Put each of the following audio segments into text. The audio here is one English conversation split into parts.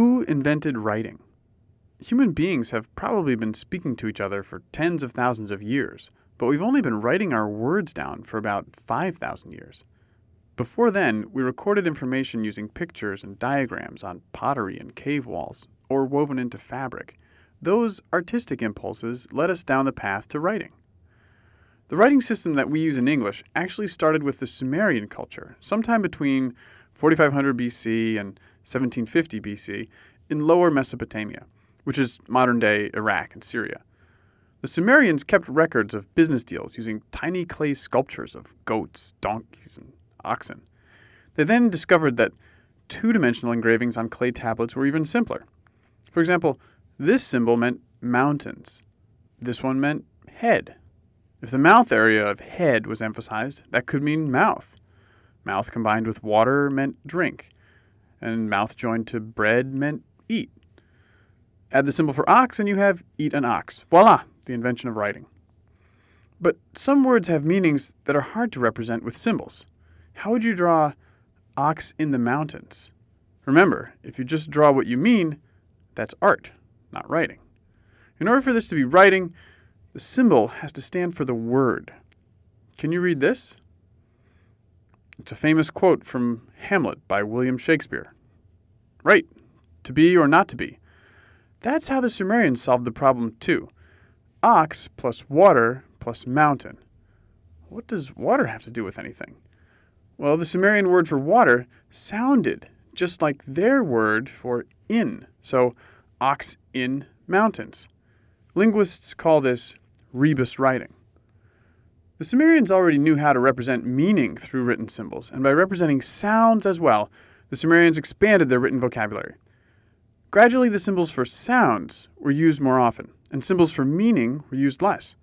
Who invented writing? Human beings have probably been speaking to each other for tens of thousands of years, but we've only been writing our words down for about 5,000 years. Before then, we recorded information using pictures and diagrams on pottery and cave walls, or woven into fabric. Those artistic impulses led us down the path to writing. The writing system that we use in English actually started with the Sumerian culture, sometime between 4500 BC and 1750 BC in Lower Mesopotamia, which is modern-day Iraq and Syria. The Sumerians kept records of business deals using tiny clay sculptures of goats, donkeys, and oxen. They then discovered that two-dimensional engravings on clay tablets were even simpler. For example, this symbol meant mountains. This one meant head. If the mouth area of head was emphasized, that could mean mouth. Mouth combined with water meant drink, and mouth joined to bread meant eat. Add the symbol for ox, and you have eat an ox. Voila, the invention of writing. But some words have meanings that are hard to represent with symbols. How would you draw ox in the mountains? Remember, if you just draw what you mean, that's art, not writing. In order for this to be writing, the symbol has to stand for the word. Can you read this? It's a famous quote from Hamlet by William Shakespeare. Right, to be or not to be. That's how the Sumerians solved the problem too. Ox plus water plus mountain. What does water have to do with anything? Well, the Sumerian word for water sounded just like their word for in. So, ox in mountains. Linguists call this rebus writing. The Sumerians already knew how to represent meaning through written symbols, and by representing sounds as well, the Sumerians expanded their written vocabulary. Gradually, the symbols for sounds were used more often, and symbols for meaning were used less.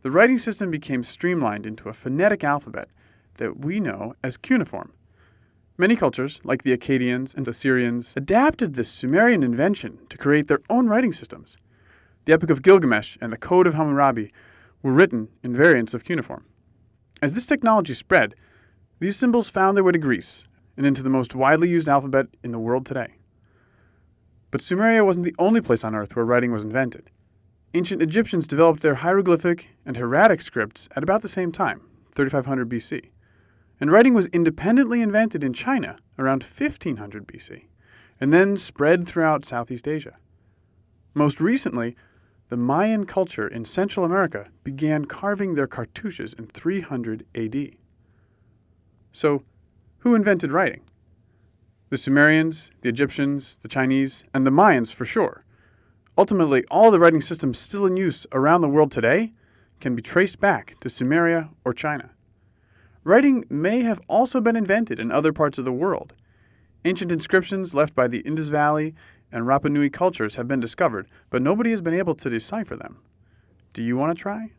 The writing system became streamlined into a phonetic alphabet that we know as cuneiform. Many cultures, like the Akkadians and Assyrians, adapted this Sumerian invention to create their own writing systems. The Epic of Gilgamesh and the Code of Hammurabi were written in variants of cuneiform. As this technology spread, these symbols found their way to Greece and into the most widely used alphabet in the world today. But Sumeria wasn't the only place on Earth where writing was invented. Ancient Egyptians developed their hieroglyphic and hieratic scripts at about the same time, 3500 BC. And writing was independently invented in China around 1500 BC, and then spread throughout Southeast Asia. Most recently, the Mayan culture in Central America began carving their cartouches in 300 AD. So, who invented writing? The Sumerians, the Egyptians, the Chinese, and the Mayans for sure. Ultimately, all the writing systems still in use around the world today can be traced back to Sumeria or China. Writing may have also been invented in other parts of the world. Ancient inscriptions left by the Indus Valley and Rapa Nui cultures have been discovered, but nobody has been able to decipher them. Do you want to try?